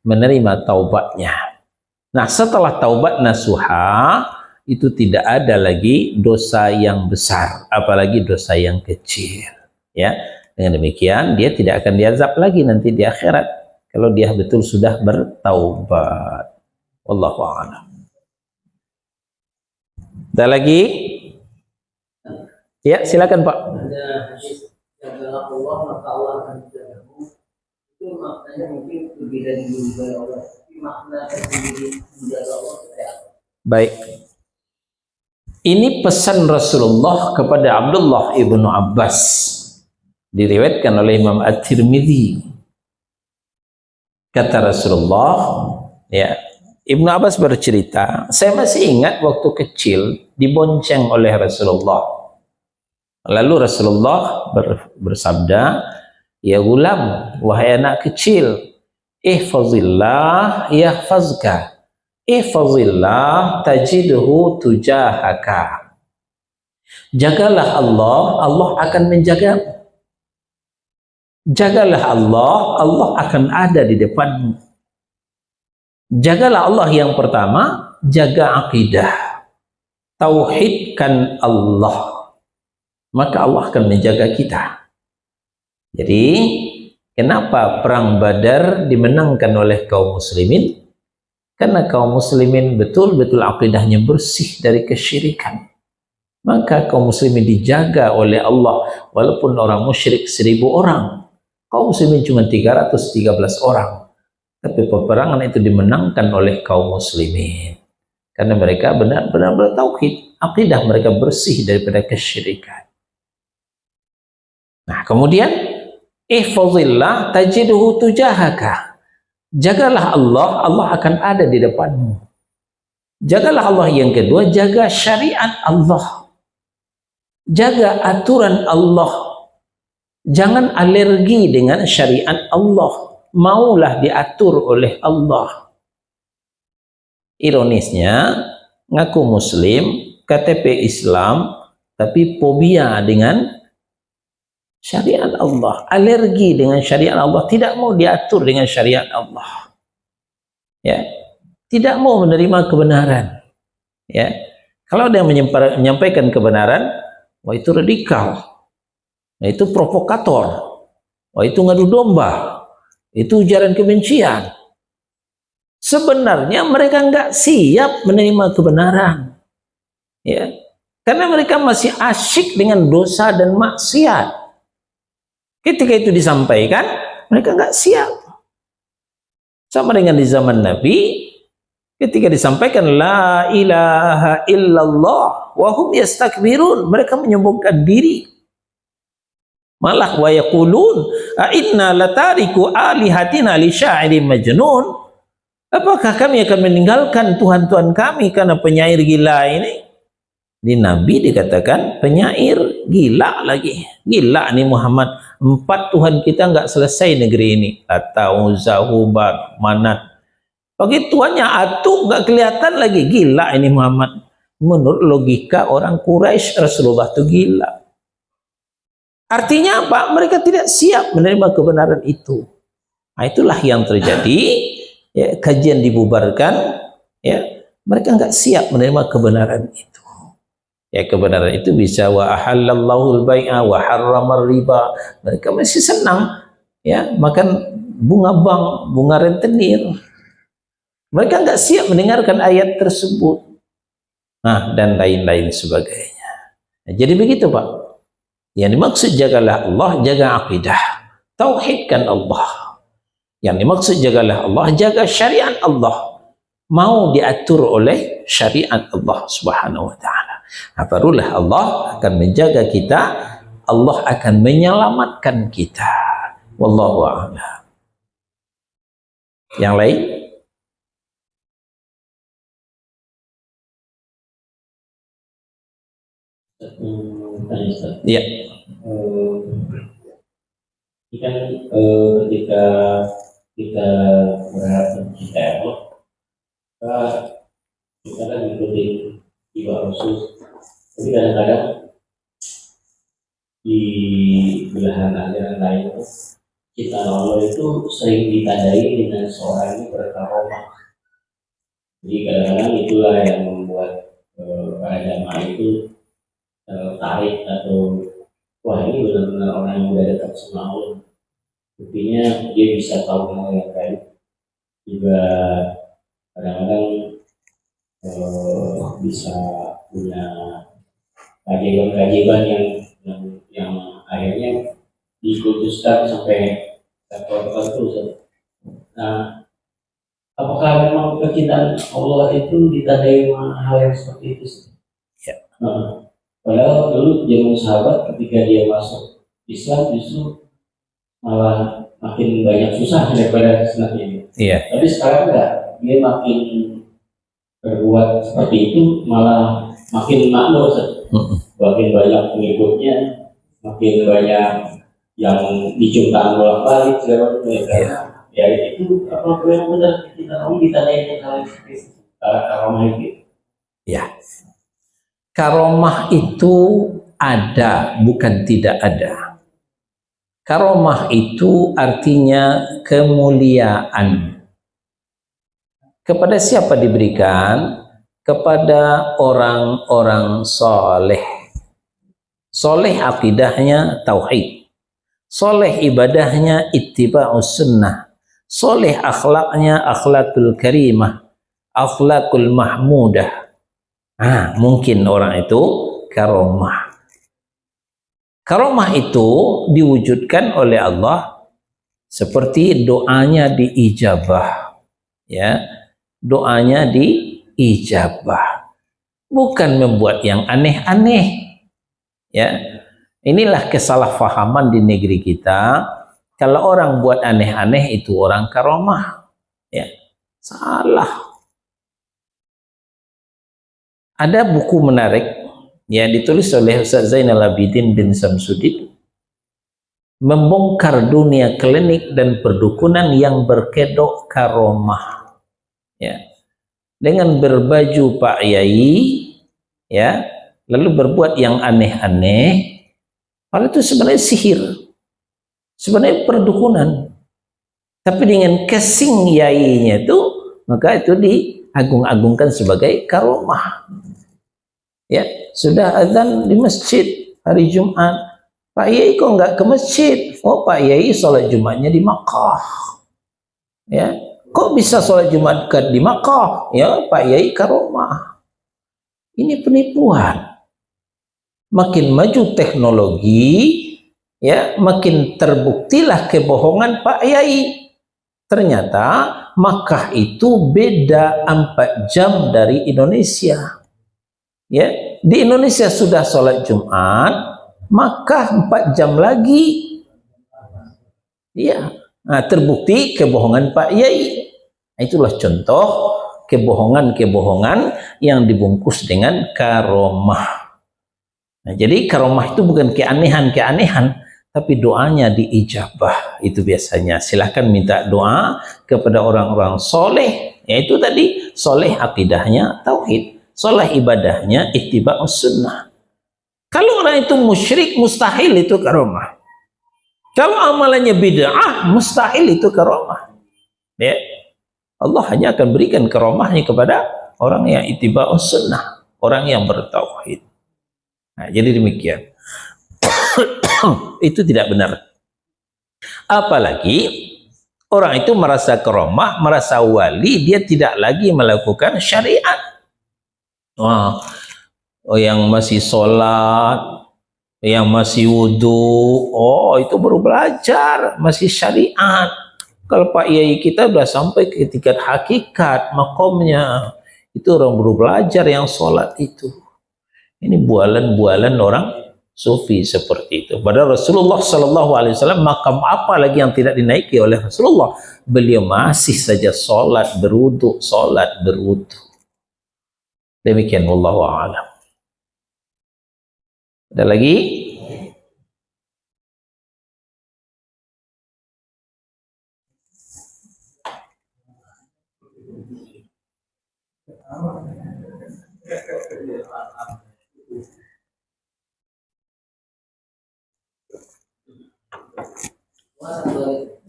menerima taubatnya. Nah, setelah taubat nasuha itu tidak ada lagi dosa yang besar, apalagi dosa yang kecil. Ya, dengan demikian dia tidak akan diazab lagi nanti di akhirat kalau dia betul sudah bertaubat. Wallahu a'lam. Ada lagi? Ya, silakan Pak. Ada hadis jagalah Allah maka Allah akan menjagamu. Itu maknanya mungkin lebih dari menjaga Allah, tapi makna tersendiri menjaga Allah seperti apa? Baik. Ini pesan Rasulullah kepada Abdullah ibnu Abbas, diriwayatkan oleh Imam At-Tirmidzi. Kata Rasulullah, ya, Ibnu Abbas bercerita, saya masih ingat waktu kecil dibonceng oleh Rasulullah. Lalu Rasulullah bersabda, ya gulam, wahai anak kecil, ihfazillah yahfazka, ihfazillah tajidhu tujahaka. Jagalah Allah, Allah akan menjagamu. Jagalah Allah, Allah akan ada di depanmu. Jagalah Allah yang pertama, jaga akidah. Tauhidkan Allah. Maka Allah akan menjaga kita. Jadi, kenapa perang Badar dimenangkan oleh kaum muslimin? Karena kaum muslimin betul-betul akidahnya bersih dari kesyirikan. Maka kaum muslimin dijaga oleh Allah, walaupun orang musyrik 1000 orang. Kaum muslimin cuma 313 orang. Tapi peperangan itu dimenangkan oleh kaum muslimin. Karena mereka benar-benar bertauhid. Akidah mereka bersih daripada kesyirikan. Nah, kemudian ihfazillah tajidhu tujahaka. Jagalah Allah, Allah akan ada di depanmu. Jagalah Allah yang kedua, jaga syariat Allah. Jaga aturan Allah. Jangan alergi dengan syariat Allah. Maulah diatur oleh Allah. Ironisnya, ngaku muslim, KTP Islam, tapi fobia dengan syariat Allah, alergi dengan syariat Allah, tidak mau diatur dengan syariat Allah. Ya, tidak mau menerima kebenaran. Ya, kalau dia menyampaikan kebenaran, wah itu radikal, wah itu provokator, wah itu ngadu domba, itu ujaran kebencian. Sebenarnya mereka nggak siap menerima kebenaran. Ya, karena mereka masih asyik dengan dosa dan maksiat. Ketika itu disampaikan, mereka nggak siap. Sama dengan di zaman Nabi, ketika disampaikan la ilaha illallah wa hum yastakbirun, mereka menyombongkan diri. Malah wa yaqulun a inna latariku alihatina li sya'irin majnun. Apakah kami akan meninggalkan Tuhan-Tuhan kami karena penyair gila ini? Di Nabi dikatakan penyair gila lagi. Gila nih Muhammad. 4 Tuhan kita nggak selesai negeri ini. Atau Zahubat, Manat. Bagi Tuhannya Atu nggak kelihatan lagi. Gila ini Muhammad. Menurut logika orang Quraisy, Rasulullah itu gila. Artinya apa? Mereka tidak siap menerima kebenaran itu. Nah, itulah yang terjadi. Ya, kajian dibubarkan. Ya, mereka nggak siap menerima kebenaran itu. Ya, kebenaran itu bisa wa ahallallahu al-bai'a wa harramar riba. Mereka masih senang ya makan bunga bank, bunga rentenir. Mereka nggak siap mendengarkan ayat tersebut. Nah, dan lain-lain sebagainya. Nah, jadi begitu Pak. Yang dimaksud jagalah Allah, jaga akidah. Tauhidkan Allah. Yang dimaksud jagalah Allah, jaga syariat Allah. Mau diatur oleh syariat Allah Subhanahu wa ta'ala. Nah, barulah Allah akan menjaga kita, Allah akan menyelamatkan kita. Wallahu a'lam. Yang lain? Ya. Kan ketika kita berharap mencintai Allah, kita kan mengikuti jiwa Rasul. Tapi kadang-kadang di belahan ajaran lain itu kita Allah itu sering ditandai dengan seorang yang berkaromah. Jadi kadang-kadang itulah yang membuat para jamaah itu tarik atau wah ini benar-benar orang yang udah dekat sama Allah. Buktinya dia bisa tahu hal yang baik. Juga kadang-kadang bisa punya keajaiban-keajaiban yang akhirnya dikultuskan sampai level tertentu. Nah, apakah memang kecintaan Allah itu ditandai hal yang seperti itu? Ya. Padahal dulu zaman sahabat ketika dia masuk Islam justru malah makin banyak susah daripada senangnya. Iya. Tapi sekarang enggak, dia makin berbuat seperti itu malah makin makmur. Makin banyak pengikutnya, makin banyak yang dicium tangan bolak-balik segala macam. Ya itu apa yang benar kita tahu ditandai hal seperti karomah itu. Ya. Karomah itu ada, bukan tidak ada. Karomah itu artinya kemuliaan. Kepada siapa diberikan? Kepada orang-orang soleh. Soleh akidahnya tauhid. Soleh ibadahnya ittiba'us sunnah. Soleh akhlaknya akhlakul karimah. Akhlakul mahmudah. Mungkin orang itu karomah. Karomah itu diwujudkan oleh Allah seperti doanya diijabah. Ya, doanya diijabah. Bukan membuat yang aneh-aneh. Ya, inilah kesalahpahaman di negeri kita. Kalau orang buat aneh-aneh itu orang karomah. Ya, salah. Ada buku menarik ya ditulis oleh Ustaz Zainal Abidin bin Samsudin, membongkar dunia klinik dan perdukunan yang berkedok karomah. Ya, dengan berbaju Pak Yai, ya, lalu berbuat yang aneh-aneh. Hal itu sebenarnya sihir, sebenarnya perdukunan. Tapi dengan casing yainya itu, maka itu diagung-agungkan sebagai karomah. Ya, sudah azan di masjid hari Jumat. Pak Yai kok nggak ke masjid? Oh, Pak Yai sholat Jumatnya di Makkah. Ya, kok bisa sholat Jumat di Makkah? Ya, Pak Yai karomah. Ini penipuan. Makin maju teknologi, ya, makin terbuktilah kebohongan Pak Yai. Ternyata Makkah itu beda 4 jam dari Indonesia. Ya, di Indonesia sudah sholat Jumat, Makkah 4 jam lagi. Ya, terbukti kebohongan Pak Yai. Itulah contoh kebohongan-kebohongan yang dibungkus dengan karomah. Jadi karomah itu bukan keanehan-keanehan, tapi doanya diijabah. Itu biasanya. Silahkan minta doa kepada orang-orang soleh, yaitu tadi soleh akidahnya tauhid. Solah ibadahnya ittiba'us sunnah. Kalau orang itu musyrik, mustahil itu karomah. Kalau amalannya bid'ah, mustahil itu karomah. Ya. Allah hanya akan berikan karomahnya kepada orang yang ittiba'us sunnah, orang yang bertauhid. Jadi demikian. Itu tidak benar. Apalagi orang itu merasa karomah, merasa wali, dia tidak lagi melakukan syariat. Yang masih sholat, yang masih wudhu, itu baru belajar, masih syariat. Kalau Pak Yai kita sudah sampai ke tingkat hakikat, makomnya, itu orang baru belajar yang sholat itu. Ini bualan-bualan orang sufi seperti itu. Padahal Rasulullah SAW makam apa lagi yang tidak dinaiki oleh Rasulullah? Beliau masih saja sholat berwudhu, sholat berwudhu. Demikian, wallahu a'lam. Ada lagi?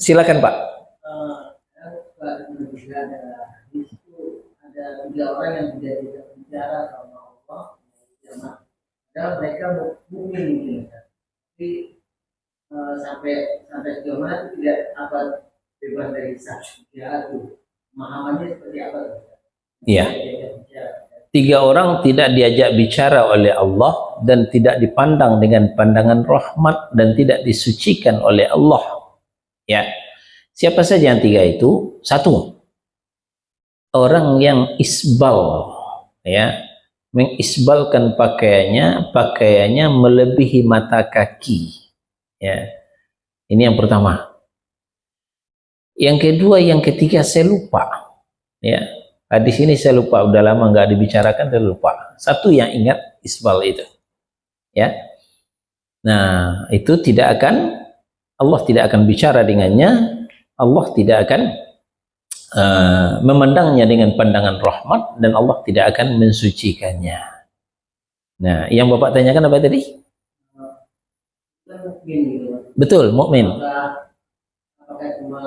Silakan Pak. Ada 3 orang yang tidak bicara sama Allah, padahal mereka mukmin mungkin, tapi sampai sejauh mana itu tidak bebas dari saksinya itu, pemahamannya seperti apa? Iya. 3 orang tidak diajak bicara oleh Allah dan tidak dipandang dengan pandangan rahmat dan tidak disucikan oleh Allah. Ya. Siapa saja yang 3 itu? 1. Orang yang isbal, ya, mengisbalkan pakaiannya melebihi mata kaki. Ya. Ini yang pertama. Yang kedua, yang ketiga saya lupa. Ya. Di sini saya lupa, udah lama nggak dibicarakan, saya lupa. 1 yang ingat isbal itu, ya. Nah, itu Allah tidak akan bicara dengannya, Allah tidak akan memandangnya dengan pandangan rahmat, dan Allah tidak akan mensucikannya. Nah, yang Bapak tanyakan apa tadi? Betul, mukmin. Apakah cuma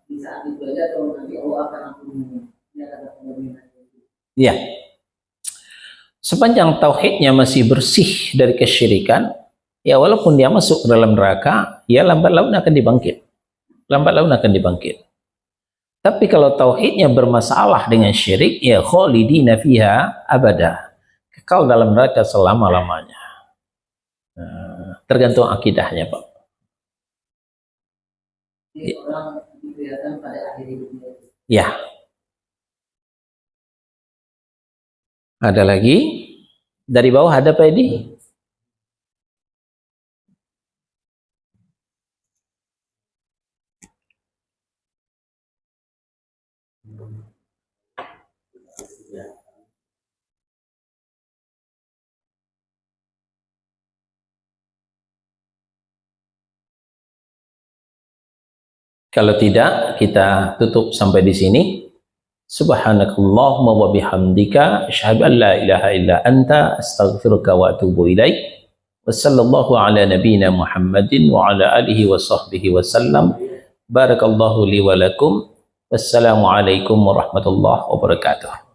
di saat itu aja atau nanti Allah akan ampuni? Ya, sepanjang tauhidnya masih bersih dari kesyirikan, ya walaupun dia masuk ke dalam neraka, ya lambat laun akan dibangkit. Tapi kalau tauhidnya bermasalah dengan syirik, ya khalidina fiha abada, kekal dalam neraka selama-lamanya. Tergantung akidahnya, Pak. Jadi orang kelihatan pada akhir hidupnya. Ya. Ada lagi? Dari bawah ada Pak Edi? Kalau tidak, kita tutup sampai di sini. Subhanakallahumma wa bihamdika asyhadu an la ilaha illa anta astaghfiruka wa atubu ilaik. Wassallallahu ala nabiyyina Muhammadin wa ala alihi wa sahbihi wa sallam. Barakallahu li wa lakum. Wassalamu alaikum warahmatullahi wabarakatuh.